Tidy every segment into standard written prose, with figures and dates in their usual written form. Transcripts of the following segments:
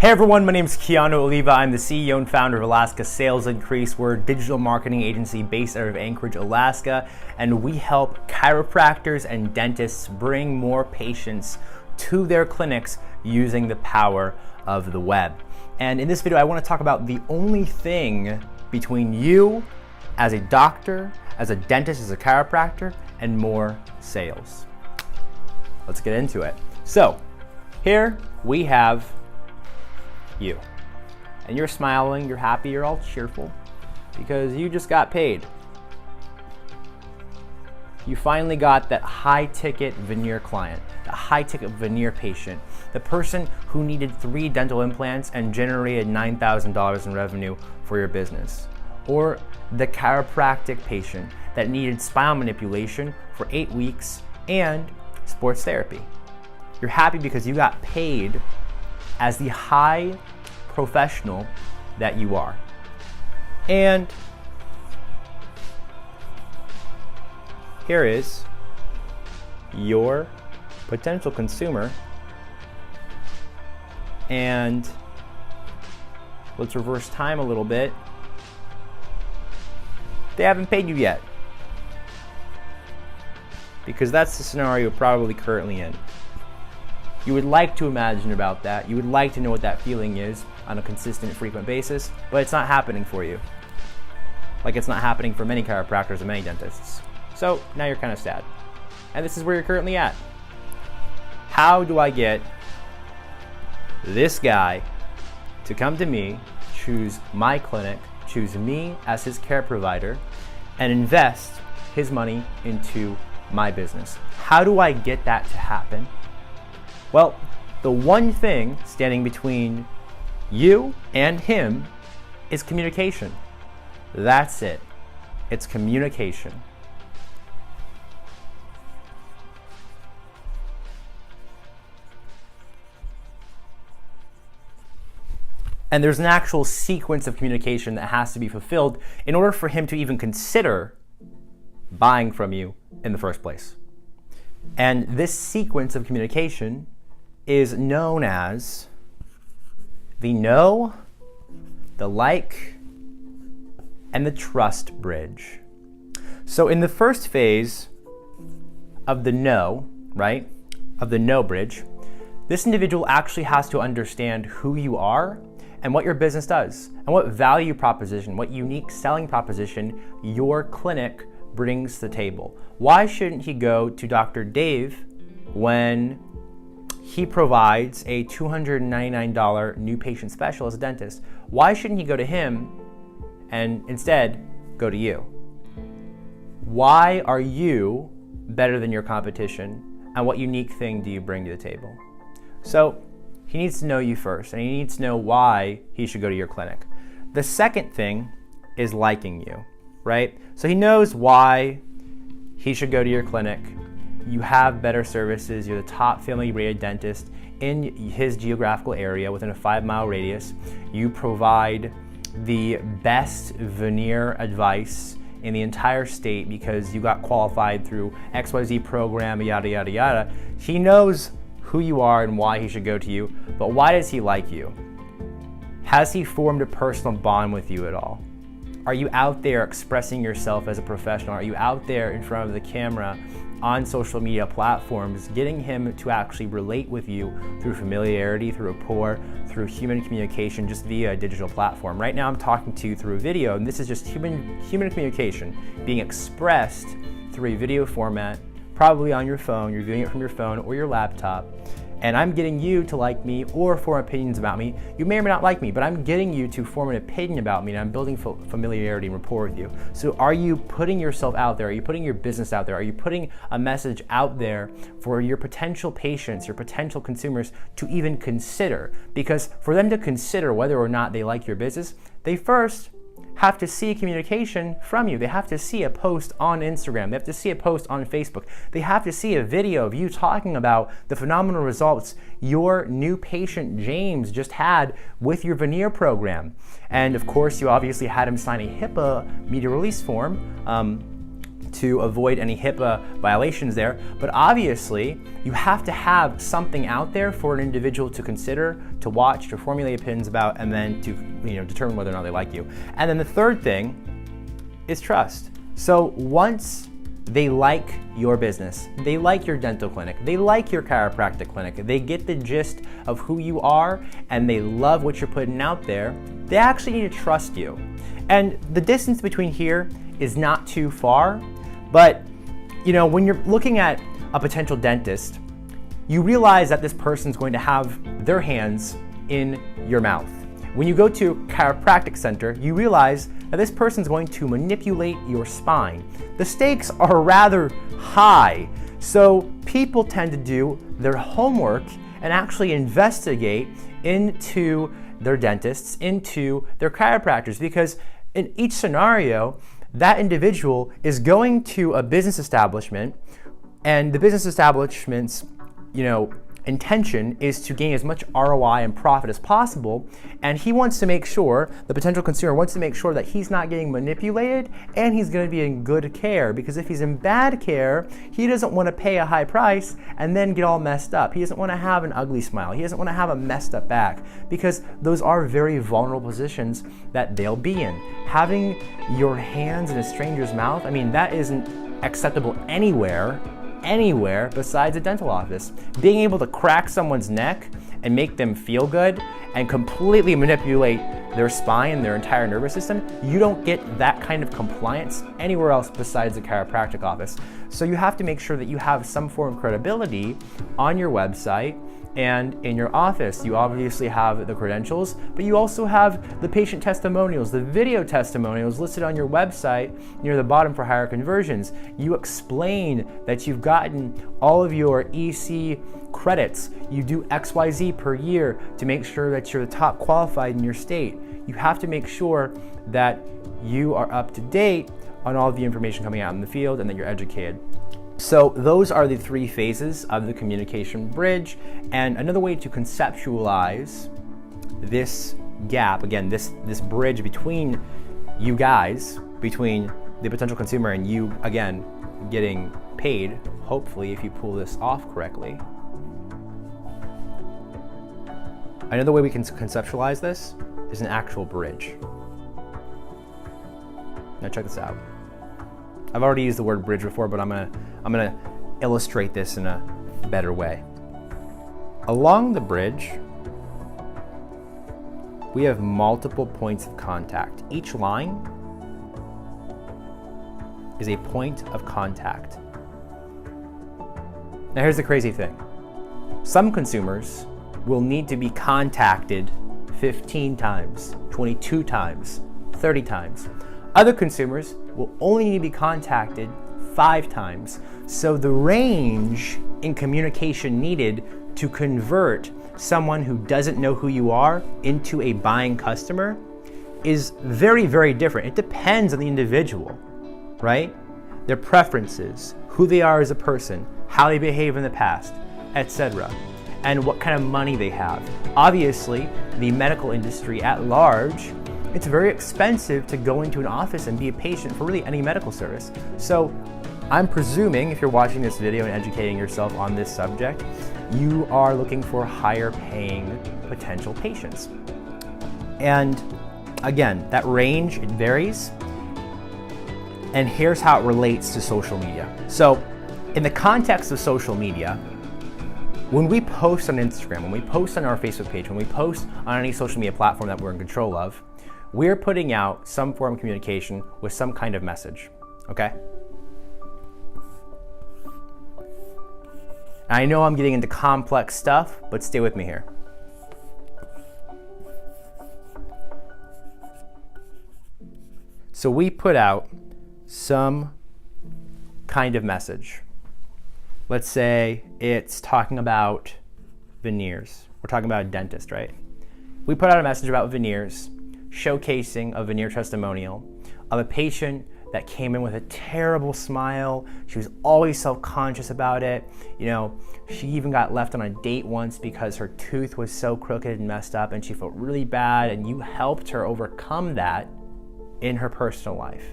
Hey everyone, my name is Keanu Oliva. I'm the CEO and founder of Alaska Sales Increase. We're a digital marketing agency based out of Anchorage, Alaska, and we help chiropractors and dentists bring more patients to their clinics using the power of the web. And in this video, I want to talk about the only thing between you as a doctor, as a dentist, as a chiropractor, and more sales. Let's get into it. So here we have you. And you're smiling, you're happy, you're all cheerful because you just got paid. You finally got that high ticket veneer client, the high ticket veneer patient, the person who needed 3 dental implants and generated $9,000 in revenue for your business. Or the chiropractic patient that needed spinal manipulation for 8 weeks and sports therapy. You're happy because you got paid as the high professional that you are. And here is your potential consumer. And let's reverse time a little bit. They haven't paid you yet, because that's the scenario you're probably currently in. You would like to imagine about that. You would like to know what that feeling is on a consistent, frequent basis, but it's not happening for you. Like it's not happening for many chiropractors and many dentists. So now you're kind of sad. And this is where you're currently at. How do I get this guy to come to me, choose my clinic, choose me as his care provider, and invest his money into my business? How do I get that to happen? Well, the one thing standing between you and him is communication. That's it. It's communication. And there's an actual sequence of communication that has to be fulfilled in order for him to even consider buying from you in the first place. And this sequence of communication is known as the know, the like, and the trust bridge. So in the first phase of the know, right, of the know bridge, this individual actually has to understand who you are and what your business does, and what value proposition, what unique selling proposition your clinic brings to the table. Why shouldn't he go to Dr. Dave when he provides a $299 new patient special as a dentist? Why shouldn't he go to him and instead go to you? Why are you better than your competition, and what unique thing do you bring to the table? So he needs to know you first, and he needs to know why he should go to your clinic. The second thing is liking you, right? So he knows why he should go to your clinic. You have better services. You're the top family rated dentist in his geographical area within a 5-mile radius. You provide the best veneer advice in the entire state because you got qualified through XYZ program, yada, yada, yada. He knows who you are and why he should go to you, but why does he like you? Has he formed a personal bond with you at all? Are you out there expressing yourself as a professional? Are you out there in front of the camera on social media platforms, getting him to actually relate with you through familiarity, through rapport, through human communication, just via a digital platform? Right now I'm talking to you through a video, and this is just human communication being expressed through a video format, probably on your phone. You're doing it from your phone or your laptop. And I'm getting you to like me or form opinions about me. You may or may not like me, but I'm getting you to form an opinion about me, and I'm building familiarity and rapport with you. So are you putting yourself out there? Are you putting your business out there? Are you putting a message out there for your potential patients, your potential consumers to even consider? Because for them to consider whether or not they like your business, they first have to see communication from you. They have to see a post on Instagram. They have to see a post on Facebook. They have to see a video of you talking about the phenomenal results your new patient James just had with your veneer program. And of course, you obviously had him sign a HIPAA media release form to avoid any HIPAA violations there. But obviously, you have to have something out there for an individual to consider, to watch, to formulate opinions about, and then to determine whether or not they like you. And then the third thing is trust. So once they like your business, they like your dental clinic, they like your chiropractic clinic, they get the gist of who you are, and they love what you're putting out there, they actually need to trust you. And the distance between here is not too far, but when you're looking at a potential dentist, you realize that this person's going to have their hands in your mouth. When you go to a chiropractic center, you realize that this person's going to manipulate your spine. The stakes are rather high, so people tend to do their homework and actually investigate into their dentists, into their chiropractors, because in each scenario, that individual is going to a business establishment, and the business establishment's intention is to gain as much ROI and profit as possible, and he wants to make sure, the potential consumer wants to make sure that he's not getting manipulated and he's going to be in good care, because if he's in bad care, he doesn't want to pay a high price and then get all messed up. He doesn't want to have an ugly smile. He doesn't want to have a messed up back, because those are very vulnerable positions that they'll be in. Having your hands in a stranger's mouth, that isn't acceptable anywhere besides a dental office. Being able to crack someone's neck and make them feel good and completely manipulate their spine, their entire nervous system, you don't get that kind of compliance anywhere else besides a chiropractic office. So you have to make sure that you have some form of credibility on your website and in your office. You obviously have the credentials, but you also have the patient testimonials, the video testimonials listed on your website near the bottom for higher conversions. You explain that you've gotten all of your EC credits. You do XYZ per year to make sure that you're the top qualified in your state. You have to make sure that you are up to date on all of the information coming out in the field and that you're educated. So those are the three phases of the communication bridge. And another way to conceptualize this gap, again, this bridge between you guys, between the potential consumer and you, again, getting paid, hopefully, if you pull this off correctly. Another way we can conceptualize this is an actual bridge. Now check this out. I've already used the word bridge before, but I'm gonna illustrate this in a better way. Along the bridge, we have multiple points of contact. Each line is a point of contact. Now here's the crazy thing. Some consumers will need to be contacted 15 times, 22 times, 30 times. Other consumers will only need to be contacted 5 times. So the range in communication needed to convert someone who doesn't know who you are into a buying customer is very, very different. It depends on the individual, right? Their preferences, who they are as a person, how they behave in the past, etc., and what kind of money they have. Obviously, the medical industry at large, it's very expensive to go into an office and be a patient for really any medical service. So I'm presuming if you're watching this video and educating yourself on this subject, you are looking for higher paying potential patients. And again, that range, it varies. And here's how it relates to social media. So in the context of social media, when we post on Instagram, when we post on our Facebook page, when we post on any social media platform that we're in control of, we're putting out some form of communication with some kind of message, okay? I know I'm getting into complex stuff, but stay with me here. So we put out some kind of message. Let's say it's talking about veneers. We're talking about a dentist, right? We put out a message about veneers, showcasing a veneer testimonial of a patient that came in with a terrible smile. She was always self-conscious about it. You know, she even got left on a date once because her tooth was so crooked and messed up and she felt really bad, and you helped her overcome that in her personal life.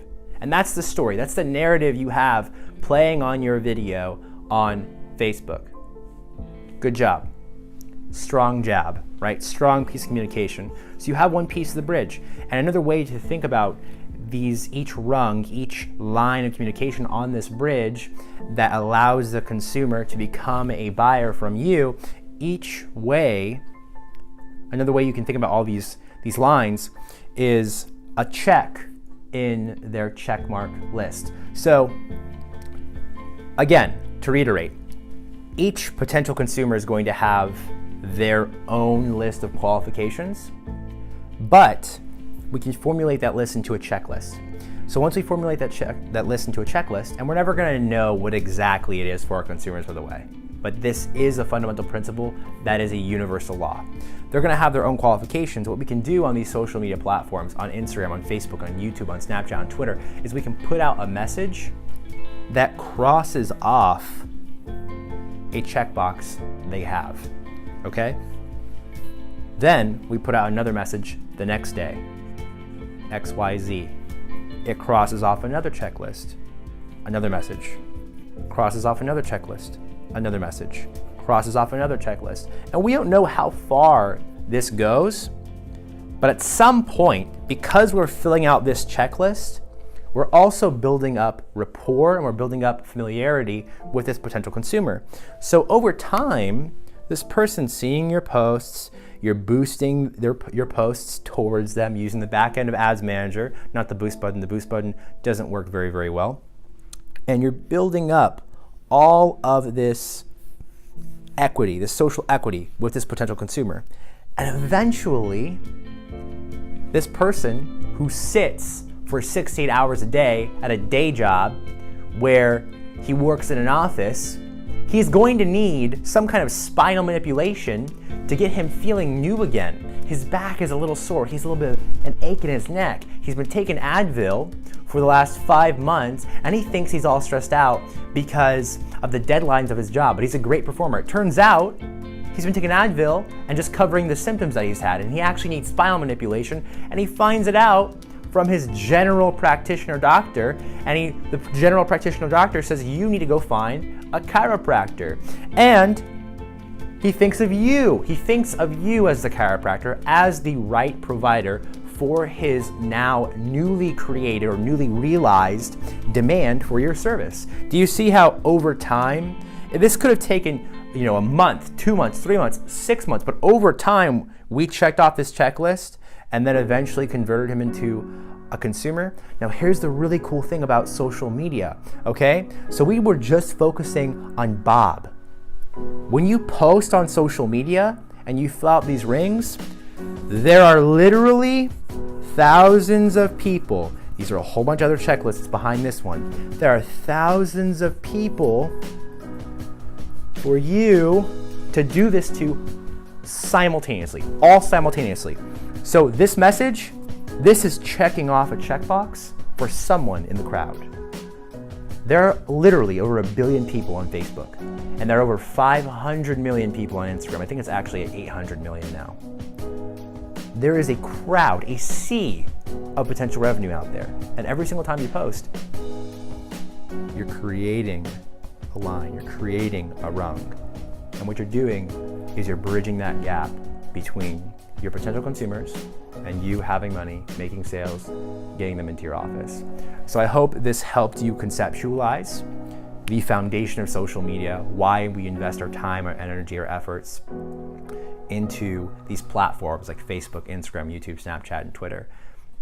And that's the story. That's the narrative you have playing on your video on Facebook. Good job. Strong jab, right? Strong piece of communication. So you have one piece of the bridge. And another way to think about each rung, each line of communication on this bridge that allows the consumer to become a buyer from you, another way you can think about all these lines is a check in their checkmark list. So again, to reiterate, each potential consumer is going to have their own list of qualifications, but we can formulate that list into a checklist. So once we formulate that list into a checklist, and we're never going to know what exactly it is for our consumers, by the way, but this is a fundamental principle that is a universal law. They're going to have their own qualifications. What we can do on these social media platforms, on Instagram, on Facebook, on YouTube, on Snapchat, on Twitter, is we can put out a message that crosses off a checkbox they have, okay? Then we put out another message the next day, XYZ. It crosses off another checklist, another message. Crosses off another checklist, another message. Crosses off another checklist. And we don't know how far this goes, but at some point, because we're filling out this checklist, we're also building up rapport and we're building up familiarity with this potential consumer. So over time, this person seeing your posts, you're boosting your posts towards them using the back end of Ads Manager, not the boost button. The boost button doesn't work very, very well. And you're building up all of this equity, this social equity with this potential consumer. And eventually, this person who sits for 6 to 8 hours a day at a day job where he works in an office, he's going to need some kind of spinal manipulation to get him feeling new again. His back is a little sore. He's a little bit of an ache in his neck. He's been taking Advil for the last 5 months, and he thinks he's all stressed out because of the deadlines of his job, but he's a great performer. It turns out he's been taking Advil and just covering the symptoms that he's had, and he actually needs spinal manipulation, and he finds it out from his general practitioner doctor, and the general practitioner doctor says, you need to go find a chiropractor. And he thinks of you. He thinks of you as the chiropractor, as the right provider for his now newly created or newly realized demand for your service. Do you see how over time, this could have taken a month, 2 months, 3 months, 6 months, but over time, we checked off this checklist and then eventually converted him into a consumer. Now here's the really cool thing about social media, okay? So we were just focusing on Bob. When you post on social media and you fill out these rings, there are literally thousands of people. These are a whole bunch of other checklists behind this one. There are thousands of people for you to do this to simultaneously, all simultaneously. So this message, this is checking off a checkbox for someone in the crowd. There are literally over 1 billion people on Facebook, and there are over 500 million people on Instagram. I think it's actually at 800 million now. There is a crowd, a sea of potential revenue out there. And every single time you post, you're creating a line, you're creating a rung. And what you're doing is you're bridging that gap between your potential consumers and you having money, making sales, getting them into your office. So I hope this helped you conceptualize the foundation of social media, why we invest our time, our energy, our efforts into these platforms like Facebook, Instagram, YouTube, Snapchat, and Twitter.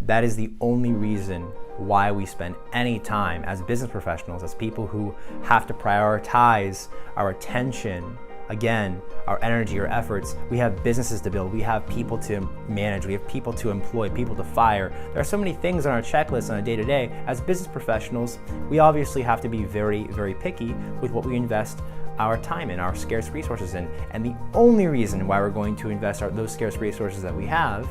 That is the only reason why we spend any time as business professionals, as people who have to prioritize our attention, again, our energy, our efforts. We have businesses to build, we have people to manage, we have people to employ, people to fire. There are so many things on our checklist on a day-to-day. As business professionals, we obviously have to be very, very picky with what we invest our time in, our scarce resources in. And the only reason why we're going to invest those scarce resources that we have,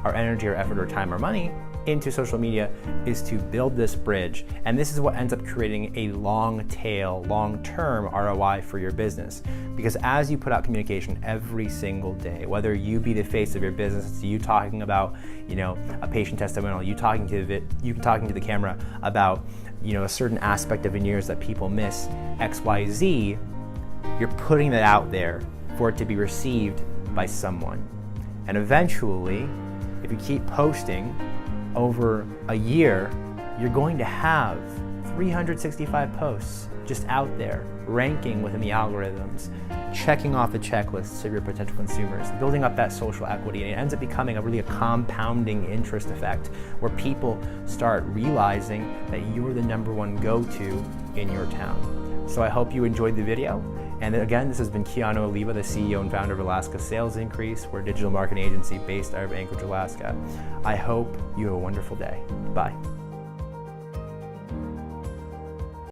our energy, our effort, our time, our money, into social media is to build this bridge. And this is what ends up creating a long tail, long-term ROI for your business. Because as you put out communication every single day, whether you be the face of your business, it's you talking about, a patient testimonial, you talking to the camera about, a certain aspect of veneers that people miss, XYZ, you're putting that out there for it to be received by someone. And eventually, if you keep posting over a year, you're going to have 365 posts just out there, ranking within the algorithms, checking off the checklists of your potential consumers, building up that social equity, and it ends up becoming a compounding interest effect where people start realizing that you're the number one go-to in your town. So I hope you enjoyed the video. And again, this has been Keanu Oliva, the CEO and founder of Alaska Sales Increase. We're a digital marketing agency based out of Anchorage, Alaska. I hope you have a wonderful day. Bye.